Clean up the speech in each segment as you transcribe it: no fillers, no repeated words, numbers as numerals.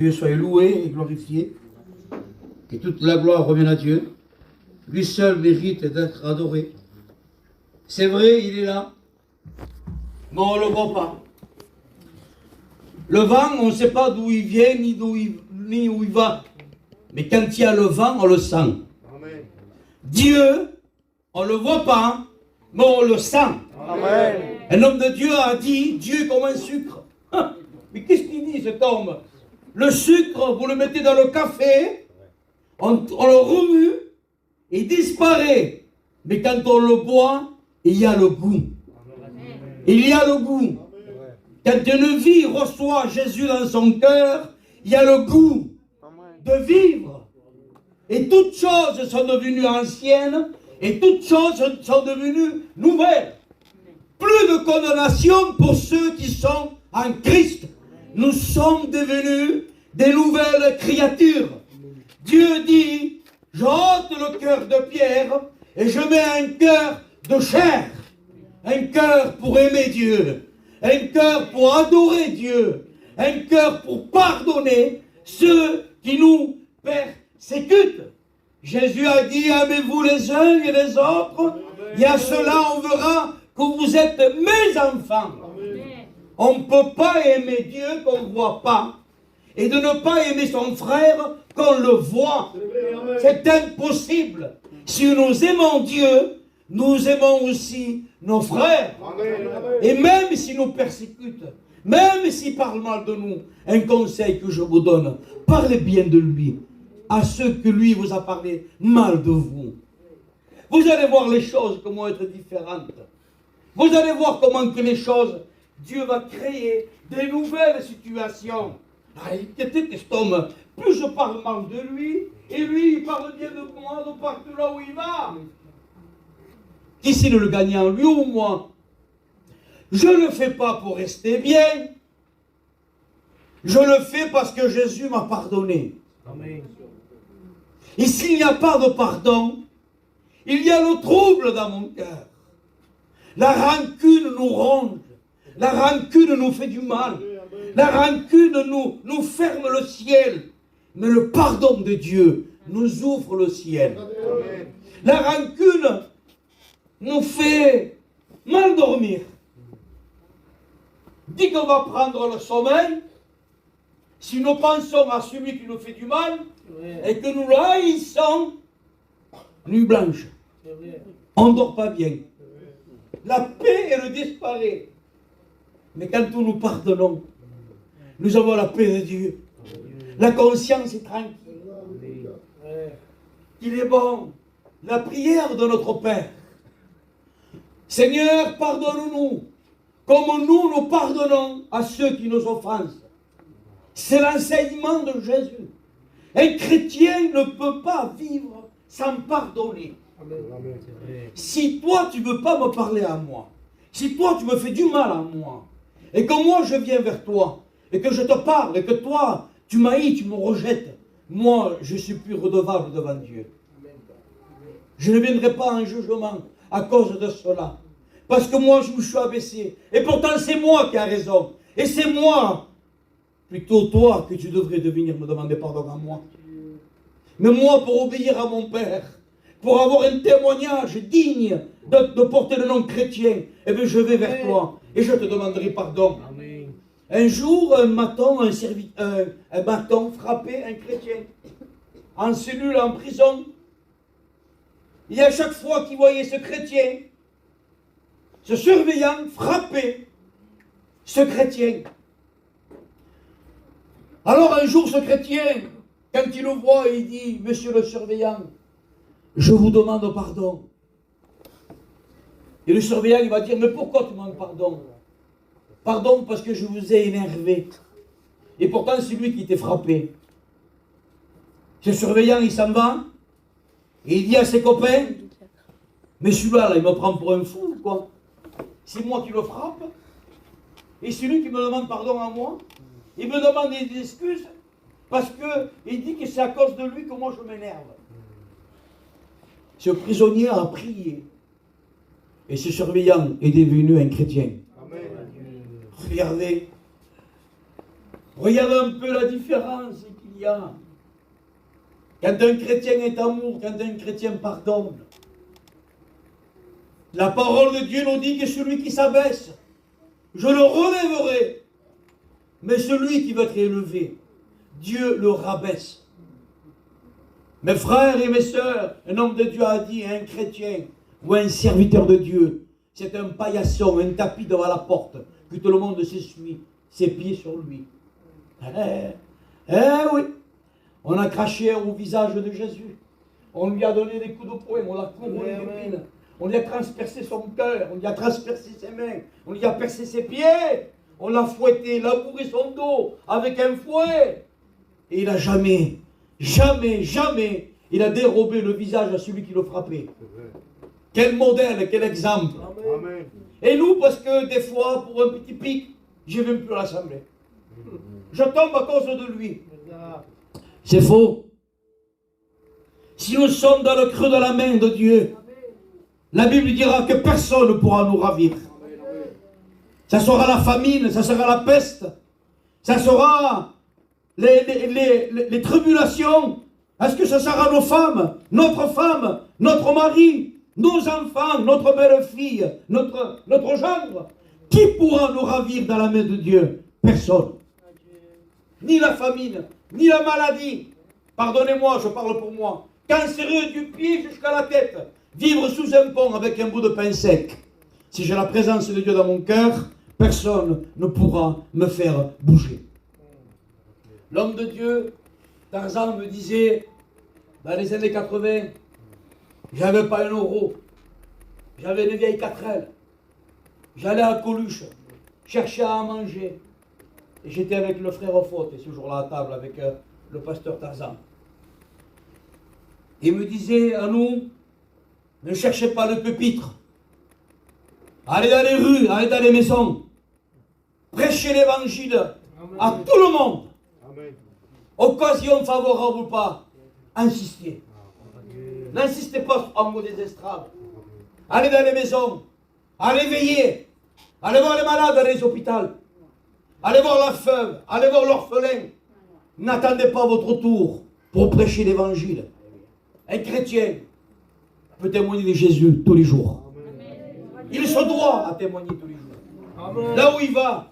Dieu soit loué et glorifié, que toute la gloire revienne à Dieu. Lui seul mérite d'être adoré. C'est vrai, il est là, mais on ne le voit pas. Le vent, on ne sait pas d'où il vient ni où il va. Mais quand il y a le vent, on le sent. Amen. Dieu, on ne le voit pas, mais on le sent. Amen. Un homme de Dieu a dit, Dieu comme un sucre. Mais qu'est-ce qu'il dit cet homme? Le sucre, vous le mettez dans le café, on le remue, il disparaît. Mais quand on le boit, il y a le goût. Il y a le goût. Quand une vie reçoit Jésus dans son cœur, il y a le goût de vivre. Et toutes choses sont devenues anciennes et toutes choses sont devenues nouvelles. Plus de condamnation pour ceux qui sont en Christ. Nous sommes devenus des nouvelles créatures. Dieu dit, je ôte le cœur de pierre et je mets un cœur de chair. Un cœur pour aimer Dieu. Un cœur pour adorer Dieu. Un cœur pour pardonner ceux qui nous persécutent. Jésus a dit, aimez-vous les uns et les autres. Et à cela, on verra que vous êtes mes enfants. On ne peut pas aimer Dieu qu'on ne voit pas. Et de ne pas aimer son frère qu'on le voit. C'est impossible. Si nous aimons Dieu, nous aimons aussi nos frères. Et même s'ils nous persécutent, même s'ils parlent mal de nous, un conseil que je vous donne, parlez bien de lui à ceux que lui vous a parlé mal de vous. Vous allez voir les choses comment être différentes. Vous allez voir comment que les choses, Dieu va créer des nouvelles situations. Ah, il était cet homme, plus je parle mal de lui, et lui il parle bien de moi de partout là où il va. Qui c'est de le gagnant, lui ou moi? Je ne le fais pas pour rester bien. Je le fais parce que Jésus m'a pardonné. Amen. Et s'il n'y a pas de pardon, il y a le trouble dans mon cœur. La rancune nous ronge. La rancune nous fait du mal. La rancune nous ferme le ciel. Mais le pardon de Dieu nous ouvre le ciel. Amen. La rancune nous fait mal dormir. Dit qu'on va prendre le sommeil, si nous pensons à celui qui nous fait du mal, et que nous haïssons, nuit blanche. On ne dort pas bien. La paix, elle disparaît. Mais quand nous pardonnons, nous avons la paix de Dieu. La conscience est tranquille. Il est bon. La prière de notre Père. Seigneur, pardonne-nous, comme nous pardonnons à ceux qui nous offensent. C'est l'enseignement de Jésus. Un chrétien ne peut pas vivre sans pardonner. Amen. Si toi, tu ne veux pas me parler à moi, si toi, tu me fais du mal à moi, et que moi, je viens vers toi, et que je te parle, et que toi, tu m'haïs, tu me rejettes, moi, je suis plus redevable devant Dieu. Je ne viendrai pas en jugement à cause de cela. Parce que moi, je me suis abaissé. Et pourtant, c'est moi qui ai raison. Et c'est moi, plutôt toi, que tu devrais venir me demander pardon à moi. Mais moi, pour obéir à mon Père, pour avoir un témoignage digne de porter le nom chrétien, eh bien, je vais vers toi et je te demanderai pardon. Amen. Un jour, un bâton frappait un chrétien en cellule, en prison. Et à chaque fois qu'il voyait ce chrétien, ce surveillant frappait ce chrétien. Alors un jour, ce chrétien, quand il le voit, il dit, monsieur le surveillant, je vous demande pardon. Et le surveillant, il va dire, mais pourquoi tu demandes pardon? Pardon parce que je vous ai énervé. Et pourtant, c'est lui qui t'est frappé. Ce surveillant, il s'en va, et il dit à ses copains, mais celui-là, là, il me prend pour un fou, quoi. C'est moi qui le frappe, et c'est lui qui me demande pardon à moi. Il me demande des excuses, parce qu'il dit que c'est à cause de lui que moi je m'énerve. Ce prisonnier a prié, et ce surveillant est devenu un chrétien. Amen. Regardez, Regarde un peu la différence qu'il y a. Quand un chrétien est amour, quand un chrétien pardonne. La parole de Dieu nous dit que celui qui s'abaisse, je le relèverai. Mais celui qui va être élevé, Dieu le rabaisse. Mes frères et mes sœurs, un homme de Dieu a dit, un chrétien ou un serviteur de Dieu, c'est un paillasson, un tapis devant la porte, que tout le monde s'essuie ses pieds sur lui. Oui, on a craché au visage de Jésus. On lui a donné des coups de poing, on l'a couronné d'épines. On lui a transpercé son cœur, on lui a transpercé ses mains, on lui a percé ses pieds. On l'a fouetté, labouré son dos avec un fouet. Et il n'a jamais, il a dérobé le visage à celui qui le frappait. Quel modèle, quel exemple. Amen. Et nous, parce que des fois, pour un petit pic, je ne vais plus à l'assemblée. Je tombe à cause de lui. C'est faux. Si nous sommes dans le creux de la main de Dieu, la Bible dira que personne ne pourra nous ravir. Ça sera la famine, ça sera la peste, ça sera les tribulations. Est-ce que ça sera nos femmes, notre mari, nos enfants, notre belle-fille, notre gendre? Qui pourra nous ravir dans la main de Dieu? Personne. Ni la famine, ni la maladie. Pardonnez-moi, je parle pour moi. Cancéreux du pied jusqu'à la tête. Vivre sous un pont avec un bout de pain sec. Si j'ai la présence de Dieu dans mon cœur, personne ne pourra me faire bouger. L'homme de Dieu, Tarzan, me disait, dans les années 80, j'avais pas un euro, j'avais une vieille 4L, j'allais à Coluche, chercher à manger, et j'étais avec le frère Faute, et ce jour-là à table avec le pasteur Tarzan. Il me disait à nous, ne cherchez pas le pupitre, allez dans les rues, allez dans les maisons, prêchez l'évangile à tout le monde. Amen. Occasion favorable ou pas, insistez. N'insistez pas en mot des estrades. Allez dans les maisons, allez veiller, allez voir les malades dans les hôpitaux, allez voir la veuve, allez voir l'orphelin. N'attendez pas votre tour pour prêcher l'évangile. Un chrétien peut témoigner de Jésus tous les jours. Il se doit à témoigner tous les jours. Amen. Là où il va,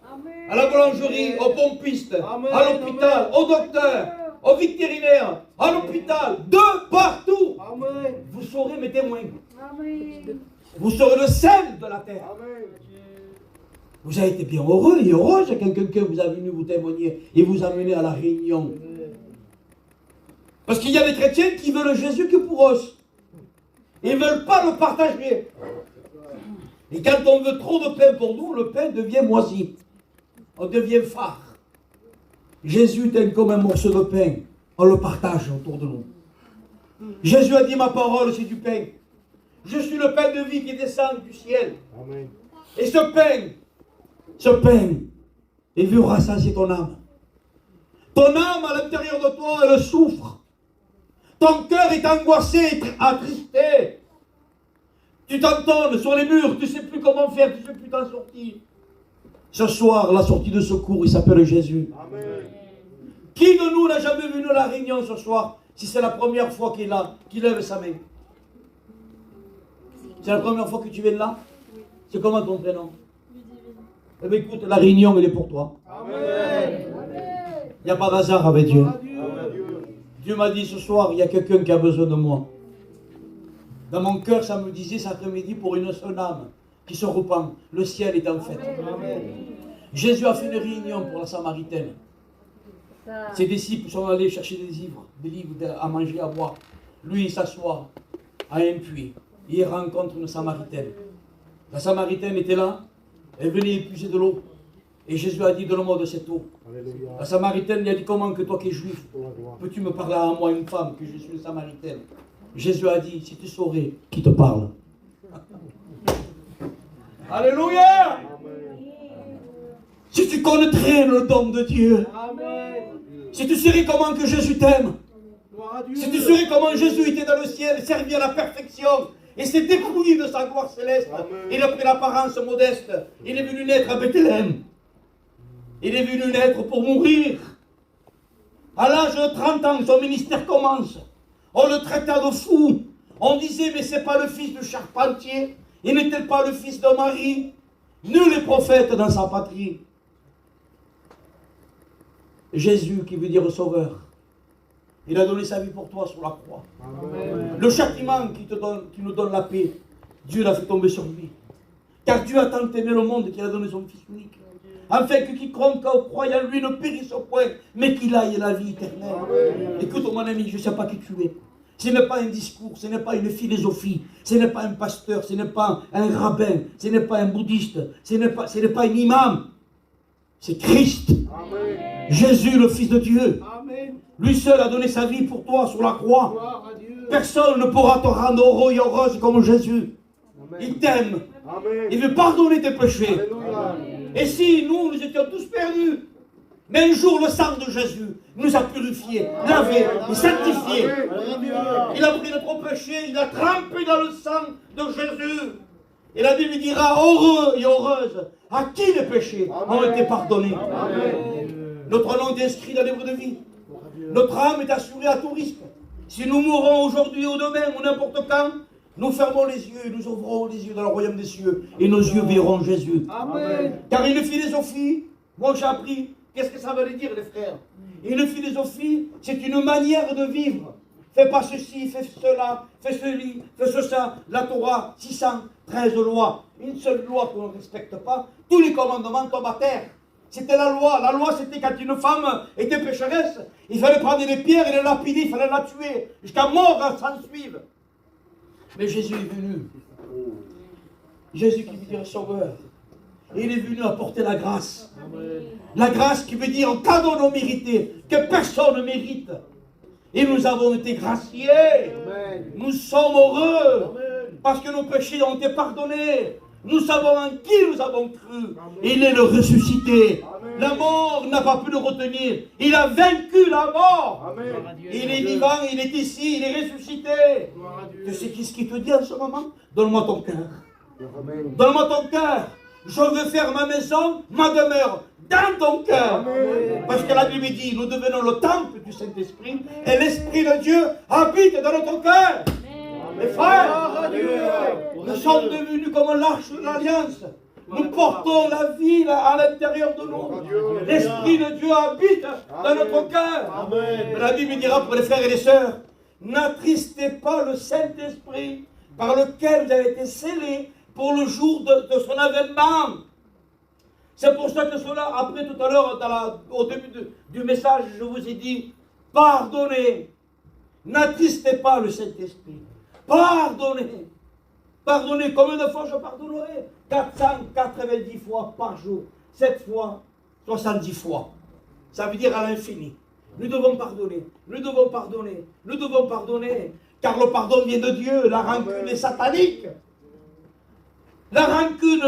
à la boulangerie, au pompiste, à l'hôpital, au docteur, au vétérinaire, à l'hôpital, de partout. Amen. Vous serez mes témoins. Amen. Vous serez le sel de la terre. Amen. Vous avez été bien heureux et heureuse quand quelqu'un vous a venu vous témoigner et vous amener à la réunion. Parce qu'il y a des chrétiens qui veulent Jésus que pour eux. Ils ne veulent pas le partager. Et quand on veut trop de pain pour nous, le pain devient moisi. On devient phare. Jésus est comme un morceau de pain. On le partage autour de nous. Jésus a dit, ma parole, c'est du pain. Je suis le pain de vie qui descend du ciel. Amen. Et ce pain est venu rassasier ton âme. Ton âme, à l'intérieur de toi, elle souffre. Ton cœur est angoissé, attristé. Tu t'entonnes sur les murs, tu ne sais plus comment faire, tu ne sais plus t'en sortir. Ce soir, la sortie de secours, il s'appelle Jésus. Amen. Qui de nous n'a jamais venu à la réunion ce soir, si c'est la première fois qu'il est là, qu'il lève sa main? C'est la première fois que tu viens là? C'est comment ton prénom? Eh bien écoute, la réunion, elle est pour toi. Amen. Il n'y a pas d'hasard avec Dieu. Amen. Dieu m'a dit ce soir, il y a quelqu'un qui a besoin de moi. Dans mon cœur, ça me disait cet après-midi pour une seule âme qui se repent. Le ciel est en fête. Amen. Jésus a fait une réunion pour la Samaritaine. Ses disciples sont allés chercher des livres à manger, à boire. Lui, il s'assoit à un puits. Il rencontre une Samaritaine. La Samaritaine était là. Elle venait épuiser de l'eau. Et Jésus a dit, donne-moi de cette eau. Alléluia. La Samaritaine lui a dit, comment que toi qui es juif, Pour la gloire. peux-tu me parler à moi, une femme, que je suis une Samaritaine? Jésus a dit, si tu saurais qui te parle. Alléluia! Amen. Si tu connaîtrais le don de Dieu, Amen. si tu saurais comment que Jésus t'aime, Gloire à Dieu. si tu saurais comment Jésus était dans le ciel, servi à la perfection, et s'est dépouillé de sa gloire céleste, Amen. il a pris l'apparence modeste, il est venu naître à Bethléem. Il est venu naître pour mourir. À l'âge de 30 ans, son ministère commence. On le traita de fou. On disait, mais c'est pas le fils du charpentier. Il n'était pas le fils de Marie. Nul n'est prophète dans sa patrie. Jésus, qui veut dire sauveur, il a donné sa vie pour toi sur la croix. Amen. Le châtiment qui nous donne la paix, Dieu l'a fait tomber sur lui. Car Dieu a tant aimé le monde qu'il a donné son Fils unique. Afin que quiconque croit en lui ne périsse au point, mais qu'il aille la vie éternelle. Amen. Écoute mon ami, je ne sais pas qui tu es. Ce n'est pas un discours, ce n'est pas une philosophie, ce n'est pas un pasteur, ce n'est pas un rabbin, ce n'est pas un bouddhiste, ce n'est pas un imam. C'est Christ, Amen. Jésus le Fils de Dieu. Amen. Lui seul a donné sa vie pour toi sur la croix. Gloire à Dieu. Personne ne pourra te rendre heureux et heureuse comme Jésus. Amen. Il t'aime. Amen. Il veut pardonner tes péchés. Alléluia. Et si nous étions tous perdus, mais un jour le sang de Jésus nous a purifiés, lavés et sanctifiés. Alléluia. Il a pris notre péché, il a trempé dans le sang de Jésus. Et la Bible dira, heureux et heureuse, à qui les péchés ont été pardonnés. Amen. Notre nom est inscrit dans le livre de vie. Notre âme est assurée à tout risque. Si nous mourons aujourd'hui ou demain ou n'importe quand, nous fermons les yeux et nous ouvrons les yeux dans le royaume des cieux et nos yeux verront Jésus. Amen. Car une philosophie, moi j'ai appris, qu'est-ce que ça veut dire les frères? Une philosophie, c'est une manière de vivre. Fais pas ceci, fais cela, fais ceci, fais ça. La Torah, 613 lois. Une seule loi qu'on ne respecte pas, tous les commandements tombent à terre. C'était la loi. La loi, c'était quand une femme était pécheresse, il fallait prendre des pierres et les lapider, il fallait la tuer, jusqu'à mort s'en suivre. Mais Jésus est venu. Jésus qui veut dire sauveur. Et il est venu apporter la grâce. Amen. La grâce qui veut dire un cadeau non mérité, que personne ne mérite. Et nous avons été graciés. Amen. Nous sommes heureux. Amen. Parce que nos péchés ont été pardonnés. Nous savons en qui nous avons cru. Amen. Il est le ressuscité. Amen. La mort n'a pas pu le retenir. Il a vaincu la mort. Amen. Il est vivant, il est ici, il est ressuscité. Gloire à Dieu. Tu sais ce qu'il te dit en ce moment? Donne-moi ton cœur. Amen. Donne-moi ton cœur. Je veux faire ma maison, ma demeure, dans ton cœur. Amen. Parce que la Bible dit, nous devenons le temple du Saint-Esprit et l'Esprit de Dieu habite dans notre cœur. Mes frères, Gloire à Dieu. nous sommes devenus comme l'arche de l'Alliance. Nous portons la vie à l'intérieur de nous. L'Esprit de Dieu habite dans notre cœur. Amen. Mais la Bible dira pour les frères et les sœurs, n'attristez pas le Saint-Esprit par lequel vous avez été scellés pour le jour de son avènement. C'est pour ça que cela, après tout à l'heure, au début du message, je vous ai dit, pardonnez. N'attristez pas le Saint-Esprit. Pardonnez. Pardonnez. Combien de fois je pardonnerai? 490 fois par jour. 7 fois, 70 fois. Ça veut dire à l'infini. Nous devons pardonner. Nous devons pardonner. Nous devons pardonner. Car le pardon vient de Dieu. La rancune est satanique. La rancune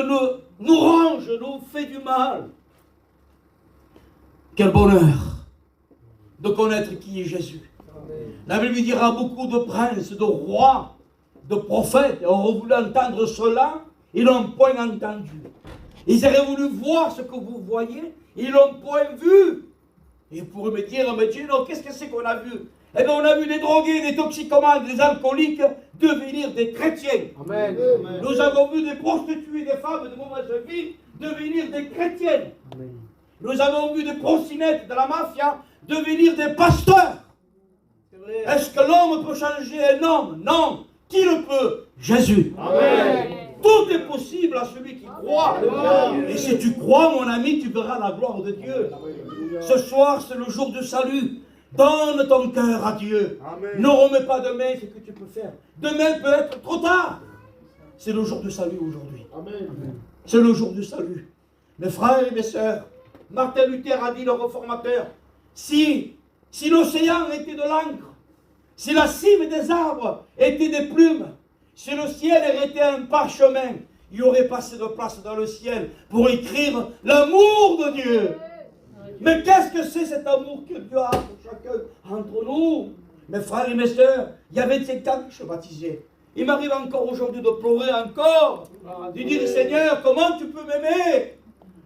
nous ronge, nous fait du mal. Quel bonheur de connaître qui est Jésus. La Bible dira beaucoup de princes, de rois, de prophètes ont voulu entendre cela, ils n'ont point entendu. Ils auraient voulu voir ce que vous voyez, ils n'ont point vu. Ils pourraient me dire, mais Dieu, non, qu'est-ce que c'est qu'on a vu? Eh bien, on a vu des drogués, des toxicomanes, des alcooliques devenir des chrétiens. Amen. Nous avons vu des prostituées, des femmes de mauvaise vie devenir des chrétiennes. Amen. Nous avons vu des proxénètes de la mafia devenir des pasteurs. C'est vrai. Est-ce que l'homme peut changer un homme? Non. Qui le peut? Jésus. Amen. Tout est possible à celui qui croit. Amen. Et si tu crois, mon ami, tu verras la gloire de Dieu. Ce soir, c'est le jour du salut. Donne ton cœur à Dieu. Amen. Ne remets pas demain ce que tu peux faire. Demain peut être trop tard. C'est le jour du salut aujourd'hui. Amen. C'est le jour du salut. Mes frères et mes sœurs, Martin Luther a dit, le réformateur, si l'océan était de l'encre, si la cime des arbres était des plumes, si le ciel était un parchemin, il y aurait pas assez de place dans le ciel pour écrire l'amour de Dieu. Mais qu'est-ce que c'est cet amour que Dieu a pour chacun entre nous? Mes frères et mes sœurs, il y a 25 ans que je suis baptisé. Il m'arrive encore aujourd'hui de pleurer encore, de dire Seigneur, comment tu peux m'aimer?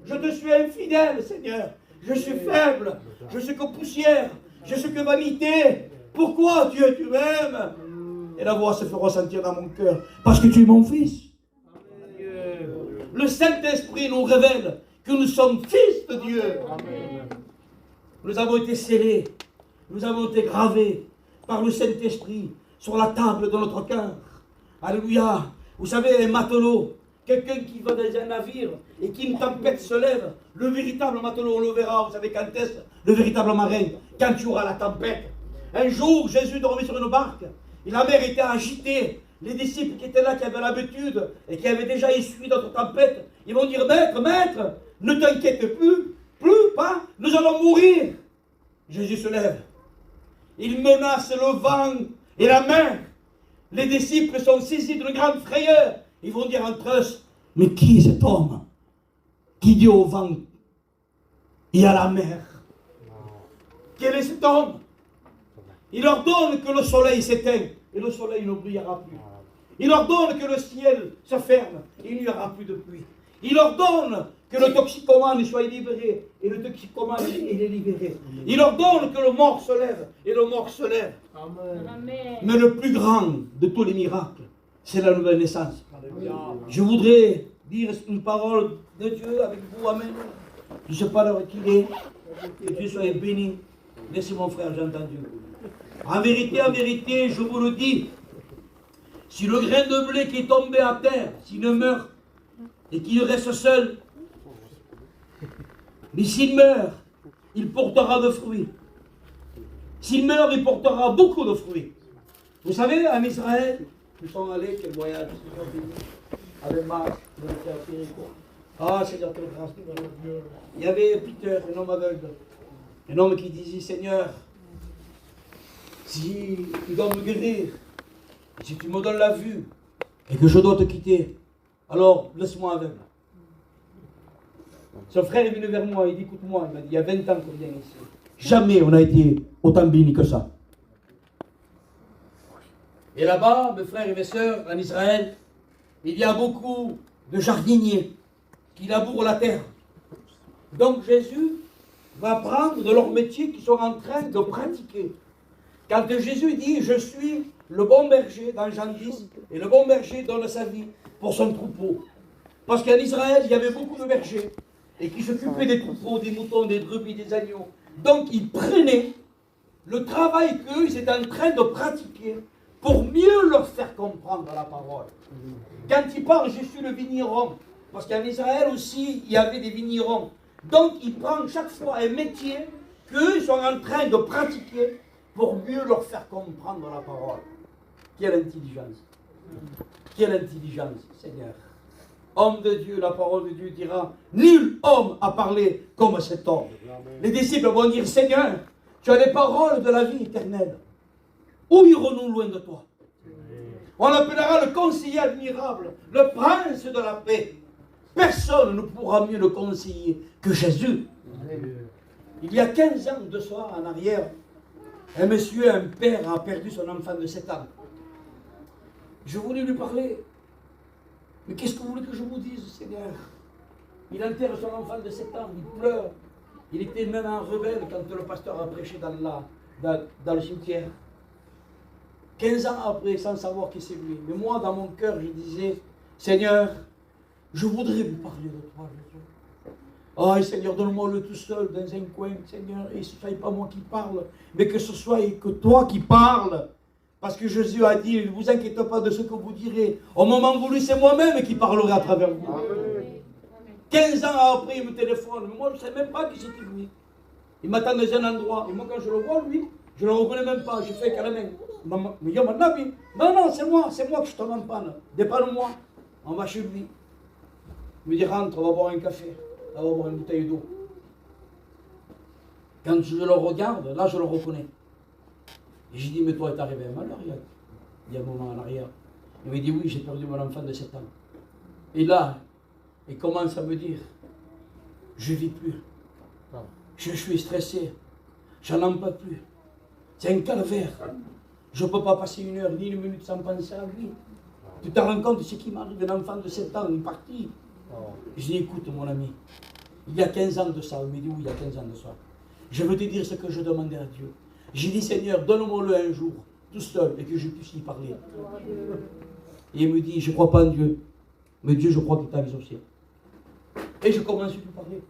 Je te suis infidèle, Seigneur. Je suis faible. Je suis que poussière. Je suis que vanité. Pourquoi Dieu, tu m'aimes? Et la voix se fait ressentir dans mon cœur. Parce que tu es mon fils. Le Saint-Esprit nous révèle que nous sommes fils de Dieu. Nous avons été scellés. Nous avons été gravés par le Saint-Esprit sur la table de notre cœur. Alléluia. Vous savez, un matelot, quelqu'un qui va dans un navire et qu'une tempête se lève, le véritable matelot, on le verra, vous savez quand est-ce, le véritable marin, quand il y aura la tempête. Un jour, Jésus dormait sur une barque et la mer était agitée. Les disciples qui étaient là, qui avaient l'habitude et qui avaient déjà essuyé d'autres tempêtes, ils vont dire, maître, maître, ne t'inquiète plus, pas, nous allons mourir. Jésus se lève. Il menace le vent et la mer. Les disciples sont saisis d'une grande frayeur. Ils vont dire entre eux, mais qui est cet homme qui dit au vent et à la mer? Quel est cet homme? Il ordonne que le soleil s'éteigne et le soleil ne brillera plus. Il ordonne que le ciel se ferme et il n'y aura plus de pluie. Il ordonne que le toxicomane soit libéré et le toxicomane il est libéré. Il ordonne que le mort se lève et le mort se lève. Amen. Mais le plus grand de tous les miracles, c'est la nouvelle naissance. Je voudrais dire une parole de Dieu avec vous. Amen. Je ne sais pas l'heure qu'il est. Que Dieu soit béni. Laissez mon frère, j'ai entendu. En vérité, je vous le dis, si le grain de blé qui est tombé à terre, s'il ne meurt et qu'il reste seul, mais s'il meurt, il portera de fruits. S'il meurt, il portera beaucoup de fruits. Vous savez, en Israël, nous sommes allés, quel voyage, Seigneur béni, avec Marc, le frère Périco. Ah, Seigneur, quelle grâce, il y avait Peter, un homme aveugle, un homme qui disait, Seigneur, si tu dois me guérir, si tu me donnes la vue, et que je dois te quitter, alors laisse-moi aveugle. Son frère est venu vers moi, il dit, écoute-moi, il m'a dit, il y a 20 ans qu'on vient ici. Jamais on a été autant béni que ça. Et là-bas, mes frères et mes sœurs, en Israël, il y a beaucoup de jardiniers qui labourent la terre. Donc Jésus va prendre de leur métier qu'ils sont en train de pratiquer. Quand Jésus dit, je suis le bon berger dans Jean 10, et le bon berger donne sa vie pour son troupeau. Parce qu'en Israël, il y avait beaucoup de bergers, et qui s'occupaient des troupeaux, des moutons, des brebis, des agneaux. Donc ils prenaient le travail qu'eux, ils étaient en train de pratiquer pour mieux leur faire comprendre la parole. Quand ils parlent, je suis le vigneron, parce qu'en Israël aussi, il y avait des vignerons. Donc ils prennent chaque fois un métier qu'eux sont en train de pratiquer pour mieux leur faire comprendre la parole. Quelle intelligence! Quelle intelligence, Seigneur! Homme de Dieu, la parole de Dieu dira, nul homme a parlé comme cet homme. Les disciples vont dire, Seigneur, tu as les paroles de la vie éternelle. Où irons-nous loin de toi? On l'appellera le conseiller admirable, le prince de la paix. Personne ne pourra mieux le conseiller que Jésus. Il y a 15 ans de soir en arrière, un monsieur, un père a perdu son enfant de 7 ans. Je voulais lui parler. Mais qu'est-ce que vous voulez que je vous dise, Seigneur? Il enterre son enfant de 7 ans, il pleure. Il était même un rebelle quand le pasteur a prêché dans le cimetière. 15 ans après, sans savoir qui c'est lui. Mais moi, dans mon cœur, je disais, Seigneur, je voudrais lui parler de toi, Jésus. Oh, Seigneur, donne-moi-le tout seul dans un coin, Seigneur, et ce ne soit pas moi qui parle, mais que ce soit que toi qui parles. Parce que Jésus a dit, ne vous inquiétez pas de ce que vous direz. Au moment voulu, c'est moi-même qui parlerai à travers vous. Amen. 15 ans après, il me téléphone. Mais moi, je ne sais même pas qui c'était lui. Il m'attend dans un endroit. Et moi, quand je le vois, lui, je ne le reconnais même pas. Je fais carrément. Mais yo, mon ami. Non, c'est moi que je tombe en panne. Dépanne-moi. On va chez lui. Il me dit, rentre, on va boire un café. On va boire une bouteille d'eau. Quand je le regarde, là, je le reconnais. Et j'ai dit, mais toi, t'es arrivé à malheur, il y a un moment en arrière. Il m'a dit, oui, j'ai perdu mon enfant de 7 ans. Et là, il commence à me dire, je ne vis plus. Je suis stressé. Je n'en peux plus. C'est un calvaire. Je ne peux pas passer une heure ni une minute sans penser à lui. Tu te rends compte de ce qui m'arrive, un enfant de 7 ans, il est parti. Je dis, écoute, mon ami, Il y a 15 ans de ça. Il me dit, oui, il y a 15 ans de ça. Je veux te dire ce que je demandais à Dieu. J'ai dit, Seigneur, donne-moi-le un jour, tout seul, et que je puisse y parler. Et il me dit, je ne crois pas en Dieu. Mais Dieu, je crois qu'il t'a exaucé. Et je commence à lui parler.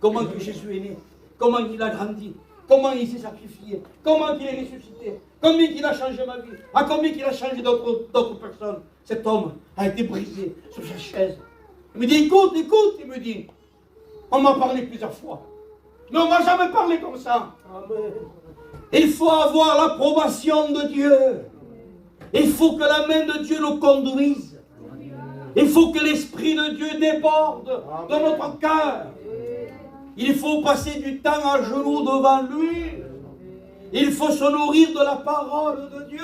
Comment que Jésus est né. Comment il a grandi. Comment il s'est sacrifié. Comment il est ressuscité. Combien il a changé ma vie. À combien il a changé d'autres personnes. Cet homme a été brisé sur sa chaise. Il me dit, écoute, écoute. Il me dit, on m'a parlé plusieurs fois. Mais on ne m'a jamais parlé comme ça. Amen. Il faut avoir l'approbation de Dieu. Il faut que la main de Dieu nous conduise. Il faut que l'Esprit de Dieu déborde dans notre cœur. Il faut passer du temps à genoux devant lui. Il faut se nourrir de la parole de Dieu.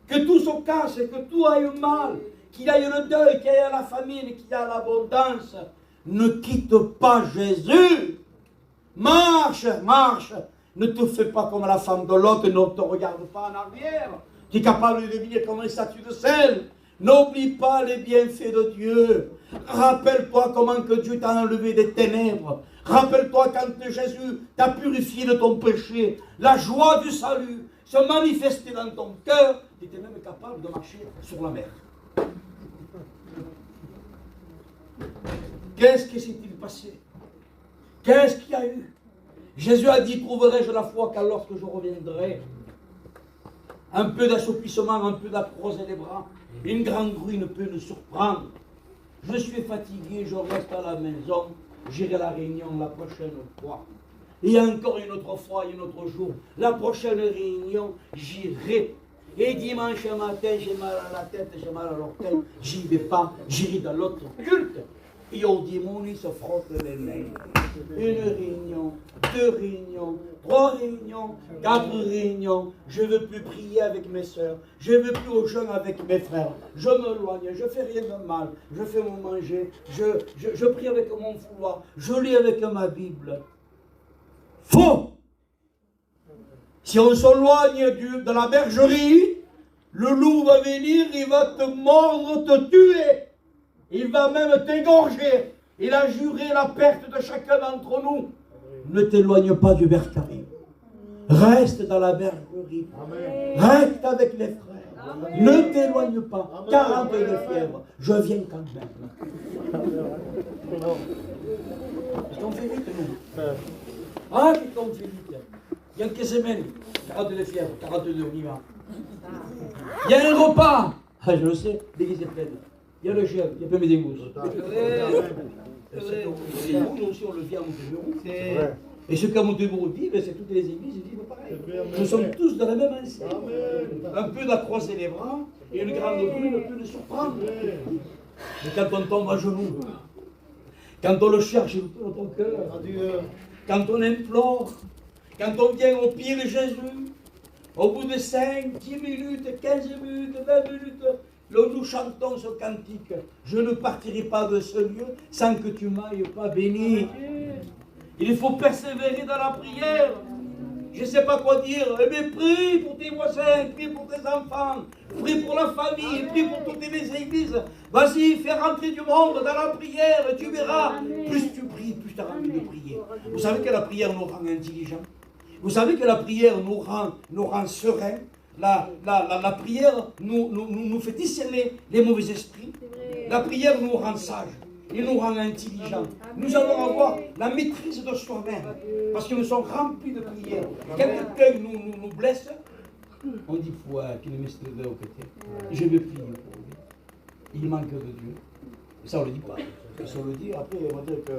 Que tout se casse, que tout aille mal, qu'il y ait le deuil, qu'il y ait la famine, qu'il y ait l'abondance. Ne quitte pas Jésus. Marche, marche. Ne te fais pas comme la femme de l'autre, ne te regarde pas en arrière. Tu es capable de devenir comme une statue de sel. N'oublie pas les bienfaits de Dieu. Rappelle-toi comment que Dieu t'a enlevé des ténèbres. Rappelle-toi quand Jésus t'a purifié de ton péché. La joie du salut se manifestait dans ton cœur. Tu étais même capable de marcher sur la mer. Qu'est-ce qui s'est-il passé? Qu'est-ce qu'il y a eu? Jésus a dit, trouverai-je la foi qu'à lorsque je reviendrai? Un peu d'assoupissement, un peu d'approcher les bras. Une grande bruit ne peut nous surprendre. Je suis fatigué, je reste à la maison. J'irai à la réunion la prochaine fois. Et encore une autre fois, un autre jour. La prochaine réunion, j'irai. Et dimanche matin, j'ai mal à la tête, j'ai mal à l'orteil. J'y vais pas, j'irai dans l'autre culte. Et au dimanche, ils se frottent les mains. Une réunion, 2 réunions, 3 réunions, 4 réunions. Je ne veux plus prier avec mes soeurs. Je ne veux plus au jeûne avec mes frères. Je m'éloigne, je ne fais rien de mal. Je fais mon manger. Je prie avec mon fouloir. Je lis avec ma Bible. Faux! Si on s'éloigne de la bergerie, le loup va venir, il va te mordre, te tuer. Il va même t'égorger. Il a juré la perte de chacun d'entre nous. Ne t'éloigne pas du bercail. Reste dans la bergerie. Amen. Reste avec les frères. Amen. Ne t'éloigne pas. Amen. 40 de fièvre. Je viens quand même. Est-ce qu'on fait vite, nous? Ah, qu'est-ce qu'on fait vite? Il y a quelques semaines, 40 de fièvre, 42, on y va. Il y a un repas. Ah, je le sais, l'église est pleine. Il y a le chef, il y a plein de gousses. Nous aussi, on le vit à Monteburo. C'est vrai. Et ce qu'à Monteburo vivent, c'est toutes les églises vivent pareil. Nous sommes tous dans la même enseigne. Un peu d'accroiser les bras et une grande bruit ne peut nous surprendre. Mais quand on tombe à genoux, quand on le cherche dans ton cœur, quand on implore, quand on vient au pied de Jésus, au bout de 5, 10 minutes, 15 minutes, 20 minutes, là nous chantons ce cantique. Je ne partirai pas de ce lieu sans que tu m'ailles pas béni. Il faut persévérer dans la prière. Je ne sais pas quoi dire. Mais prie pour tes voisins, prie pour tes enfants, prie pour la famille, prie pour toutes les églises. Vas-y, fais rentrer du monde dans la prière et tu verras. Plus tu pries, plus tu as envie de prier. Vous savez que la prière nous rend intelligents. Vous savez que la prière nous rend sereins. La prière nous fait discerner les mauvais esprits. La prière nous rend sages. Il nous rend intelligents. Nous allons avoir la maîtrise de soi-même. Parce que nous sommes remplis de prière. Quelqu'un nous blesse. On dit, ouais, qu'il me laisse de côté. Je vais prier pour lui. Il manque de Dieu. Et ça, on ne le dit pas. Si on le dit, après, on va dire que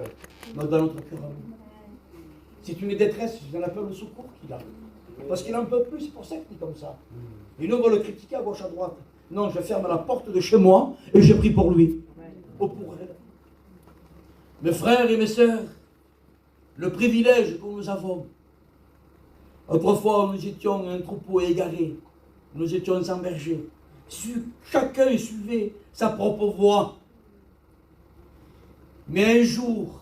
dans notre cœur, c'est une détresse, j'en appelle le secours qu'il a. Parce qu'il n'en peut plus, c'est pour ça qu'il est comme ça. Et nous, on va le critiquer à gauche, à droite. Non, je ferme la porte de chez moi et je prie pour lui. Ou pour elle. Mes frères et mes sœurs, le privilège que nous avons. Autrefois, nous étions un troupeau égaré. Nous étions sans berger. Chacun suivait sa propre voie. Mais un jour,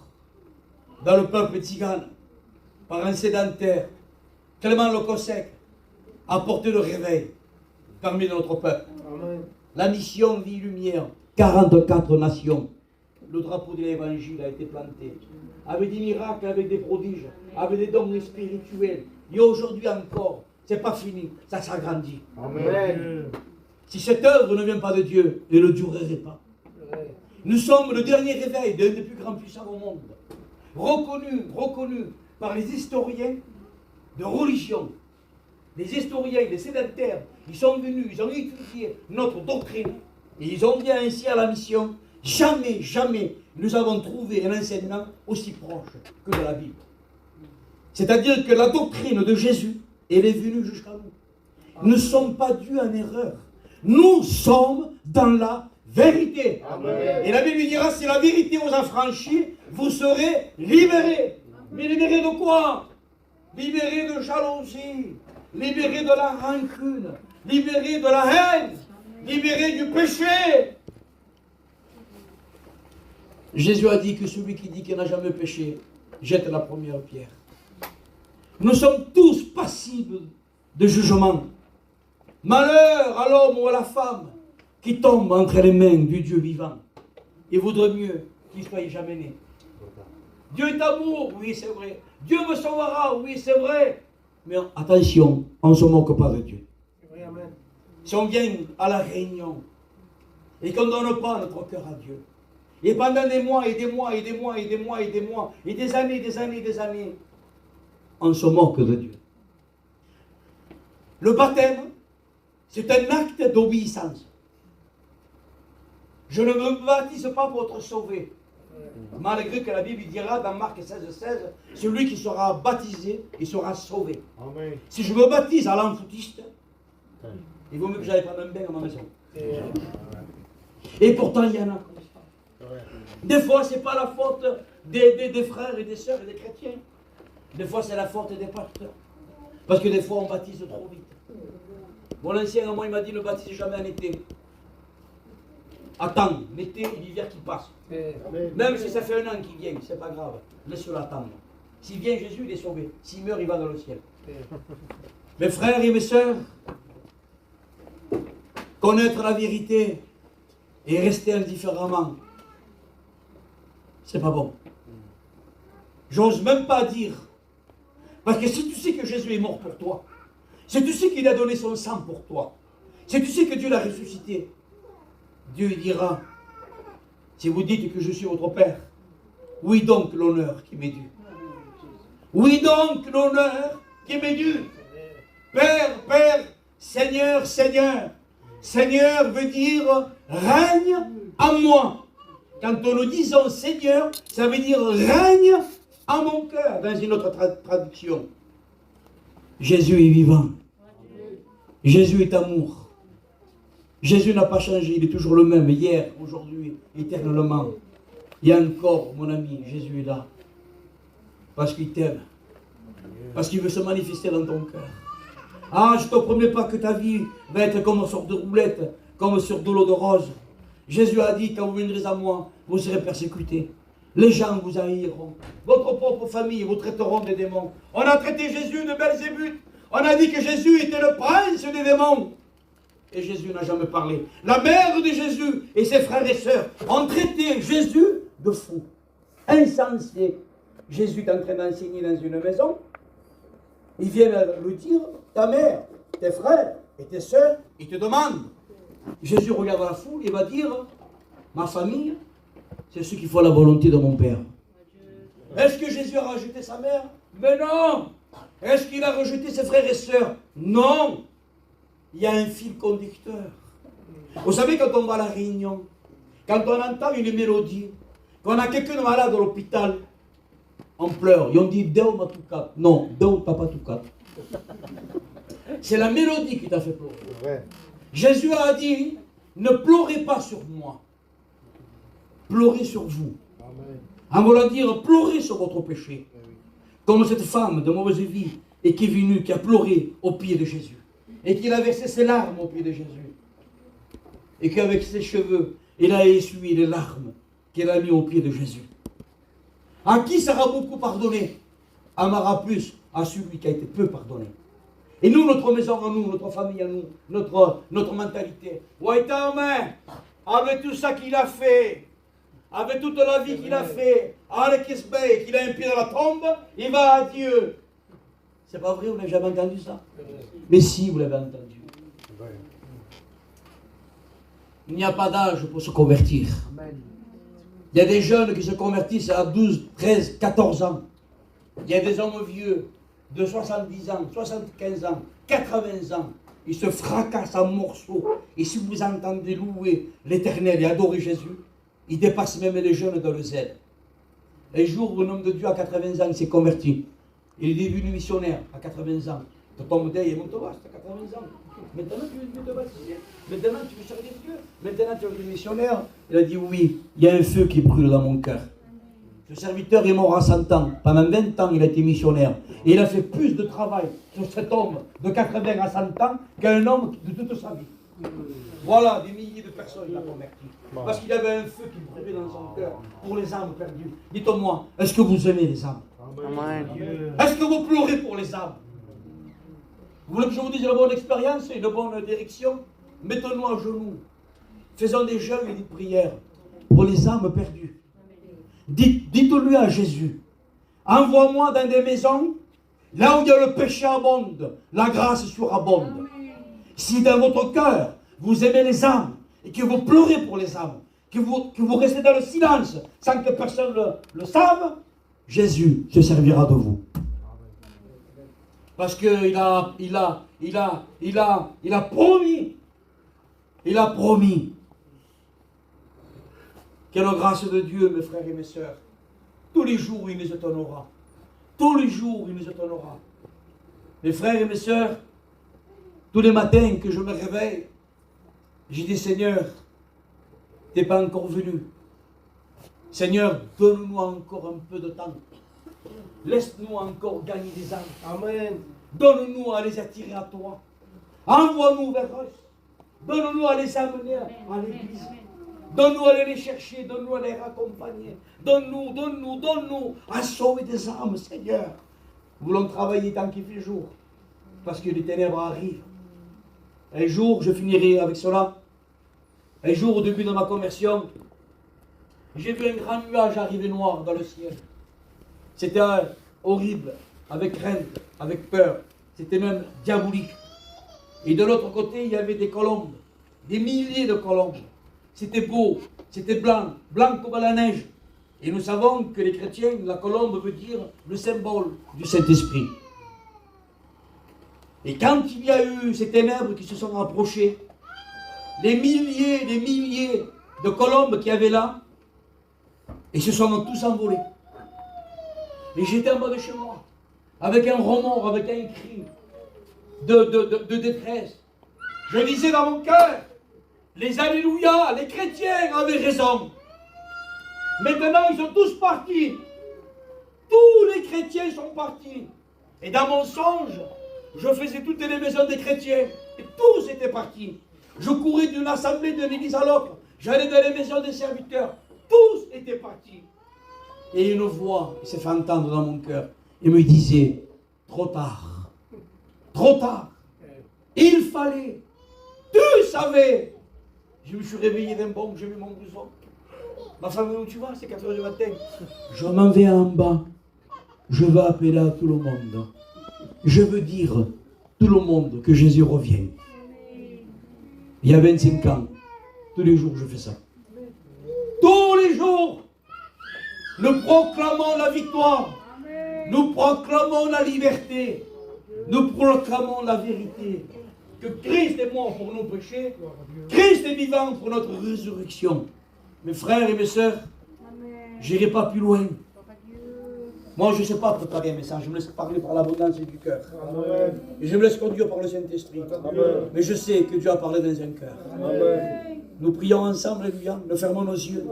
dans le peuple tzigane, par un sédentaire, Clément le Cossec a apporté le réveil parmi notre peuple. Amen. La mission Vie Lumière, 44 nations. le drapeau de l'évangile a été planté. Avec des miracles, avec des prodiges, avec des dons spirituels. Et aujourd'hui encore, c'est pas fini, ça s'agrandit. Amen. Si cette œuvre ne vient pas de Dieu, elle ne durerait pas. Nous sommes le dernier réveil d'un des plus grands puissants au monde. Reconnu par les historiens de religion. Les historiens, les sédentaires, ils sont venus, ils ont étudié notre doctrine. Et ils ont dit ainsi à la mission, jamais nous avons trouvé un enseignement aussi proche que de la Bible. C'est-à-dire que la doctrine de Jésus, elle est venue jusqu'à nous. Nous ne sommes pas dus en erreur. Nous sommes dans la vérité. Amen. Et la Bible dira, si la vérité vous a franchi, vous serez libérés. Mais libérés de quoi? Libérés de jalousie, libérés de la rancune, libérés de la haine, libérés du péché. Jésus a dit que celui qui dit qu'il n'a jamais péché, jette la première pierre. Nous sommes tous passibles de jugement. Malheur à l'homme ou à la femme qui tombe entre les mains du Dieu vivant. Il vaudrait mieux qu'il ne soit jamais né. Dieu est amour, oui c'est vrai. Dieu me sauvera, oui c'est vrai. Mais attention, on ne se moque pas de Dieu. Si on vient à la réunion et qu'on ne donne pas notre cœur à Dieu, et pendant des mois et des mois et des mois et des mois et des mois et des années, on se moque de Dieu. Le baptême, c'est un acte d'obéissance. Je ne me baptise pas pour être sauvé. Malgré que la Bible dira dans Marc 16, celui qui sera baptisé, il sera sauvé. Amen. Si je me baptise à l'enfoutiste, il vaut mieux que j'aille prendre un bain à ma maison. Et pourtant, il y en a comme ça. Des fois, ce n'est pas la faute des frères et des sœurs et des chrétiens. Des fois, c'est la faute des pasteurs. Parce que des fois, on baptise trop vite. Mon ancien, à moi, il m'a dit ne baptise jamais en été. Attends, l'été et l'hiver qui passe. Même si ça fait un an qu'il vient, c'est pas grave. Laisse-le attendre. S'il vient Jésus, il est sauvé. S'il meurt, il va dans le ciel. Mes frères et mes sœurs, connaître la vérité et rester indifféremment, c'est pas bon. J'ose même pas dire. Parce que si tu sais que Jésus est mort pour toi, si tu sais qu'il a donné son sang pour toi, si tu sais que Dieu l'a ressuscité, Dieu dira, si vous dites que je suis votre Père, oui donc l'honneur qui m'est dû. Oui donc l'honneur qui m'est dû. Père, Père, Seigneur, Seigneur. Seigneur veut dire règne en moi. Quand nous disons Seigneur, ça veut dire règne en mon cœur, dans une autre traduction. Jésus est vivant. Jésus est amour. Jésus n'a pas changé, il est toujours le même, hier, aujourd'hui, éternellement. Et encore, mon ami, Jésus est là. Parce qu'il t'aime. Parce qu'il veut se manifester dans ton cœur. Ah, je ne te promets pas que ta vie va être comme une sorte de roulette, comme sur de l'eau de rose. Jésus a dit, quand vous viendrez à moi, vous serez persécutés. Les gens vous haïront. Votre propre famille vous traiteront des démons. On a traité Jésus de Belzébuth. On a dit que Jésus était le prince des démons. Et Jésus n'a jamais parlé. La mère de Jésus et ses frères et sœurs ont traité Jésus de fou. Insensé. Jésus est en train d'enseigner dans une maison. Il vient lui dire, ta mère, tes frères et tes sœurs, ils te demandent. Jésus regarde la foule et va dire, ma famille, c'est ceux qui font la volonté de mon Père. Est-ce que Jésus a rejeté sa mère? Mais non. Est-ce qu'il a rejeté ses frères et sœurs? Non. Il y a un fil conducteur. Vous savez, quand on va à la réunion, quand on entend une mélodie, quand on a quelqu'un de malade à l'hôpital, on pleure et on dit Deo Matukat. Non, Deo Papa Tukat. C'est la mélodie qui t'a fait pleurer. Ouais. Jésus a dit ne pleurez pas sur moi, pleurez sur vous. Amen. En voulant dire pleurez sur votre péché. Comme cette femme de mauvaise vie et qui est venue, qui a pleuré au pied de Jésus. Et qu'il a versé ses larmes au pied de Jésus. Et qu'avec ses cheveux, il a essuyé les larmes qu'il a mis au pied de Jésus. À qui sera beaucoup pardonné? Amara plus à celui qui a été peu pardonné. Et nous, notre maison à nous, notre famille à nous, notre mentalité. Avec tout ça qu'il a fait, avec toute la vie qu'il a fait, avec Kisbey, qu'il a un pied dans la tombe, il va à Dieu. C'est pas vrai, vous n'avez jamais entendu ça? Mais si, vous l'avez entendu. Il n'y a pas d'âge pour se convertir. Il y a des jeunes qui se convertissent à 12, 13, 14 ans. Il y a des hommes vieux de 70 ans, 75 ans, 80 ans. Ils se fracassent en morceaux. Et si vous entendez louer l'Éternel et adorer Jésus, ils dépassent même les jeunes dans le zèle. Un jour, un homme de Dieu à 80 ans, il s'est converti. Il est devenu missionnaire à 80 ans. Tu tombes derrière mon toit, c'est à 80 ans. Maintenant, tu veux te baptiser. Maintenant, tu veux servir Dieu. Maintenant, tu veux devenir missionnaire. Il a dit oui, il y a un feu qui brûle dans mon cœur. Ce serviteur est mort à 100 ans. Pendant 20 ans, il a été missionnaire. Et il a fait plus de travail sur cet homme de 80 à 100 ans qu'un homme de toute sa vie. Voilà, des milliers de personnes il a converti. Parce qu'il y avait un feu qui brûlait dans son cœur pour les âmes perdues. Dites-moi, est-ce que vous aimez les âmes? Amen. Est-ce que vous pleurez pour les âmes? Vous voulez que je vous dise une bonne expérience et une bonne direction? Mettons-nous à genoux. Faisons des jeûnes et des prières pour les âmes perdues. Dites-lui à Jésus, envoie-moi dans des maisons, là où il y a le péché abonde, la grâce surabonde. Si dans votre cœur, vous aimez les âmes, et que vous pleurez pour les âmes, que vous restez dans le silence, sans que personne le sache, Jésus se servira de vous. Parce qu'il a promis que la grâce de Dieu, mes frères et mes sœurs, tous les jours il nous étonnera. Tous les jours il nous étonnera. Mes frères et mes sœurs, tous les matins que je me réveille, j'ai dit Seigneur, tu n'es pas encore venu. Seigneur, donne-nous encore un peu de temps. Laisse-nous encore gagner des âmes. Amen. Donne-nous à les attirer à toi. Envoie-nous vers eux. Donne-nous à les amener à l'église. Donne-nous à les chercher. Donne-nous à les raccompagner. Donne-nous à sauver des âmes, Seigneur. Nous voulons travailler tant qu'il fait jour. Parce que les ténèbres arrivent. Un jour, je finirai avec cela. Un jour, au début de ma conversion, j'ai vu un grand nuage arriver noir dans le ciel. C'était horrible, avec crainte, avec peur. C'était même diabolique. Et de l'autre côté, il y avait des colombes, des milliers de colombes. C'était beau, c'était blanc, blanc comme la neige. Et nous savons que les chrétiens, la colombe veut dire le symbole du Saint-Esprit. Et quand il y a eu ces ténèbres qui se sont rapprochées, les milliers de colombes qu'il y avait là, ils se sont tous envolés. Et j'étais en bas de chez moi, avec un remords, avec un cri de détresse. Je disais dans mon cœur, les alléluia, les chrétiens avaient raison. Maintenant, ils sont tous partis. Tous les chrétiens sont partis. Et dans mon songe, je faisais toutes les maisons des chrétiens. Et tous étaient partis. Je courais d'une assemblée, d'une église à l'autre. J'allais dans les maisons des serviteurs. Tous étaient partis. Et une voix s'est fait entendre dans mon cœur. Il me disait, trop tard. Trop tard. Il fallait. Tu savais. Je me suis réveillé d'un bond, j'ai mis mon blouson. Ma femme, où tu vas? C'est 4 h du matin. Je m'en vais en bas. Je vais appeler à tout le monde. Je veux dire tout le monde que Jésus revient. Il y a 25 ans, tous les jours je fais ça. Tous les jours, nous proclamons la victoire. Nous proclamons la liberté. Nous proclamons la vérité. Que Christ est mort pour nos péchés. Christ est vivant pour notre résurrection. Mes frères et mes sœurs, je n'irai pas plus loin. Moi, je ne sais pas préparer un message. Je me laisse parler par l'abondance du cœur. Et je me laisse conduire par le Saint-Esprit. Mais je sais que Dieu a parlé dans un cœur. Nous prions ensemble, alléluia. Nous fermons nos yeux.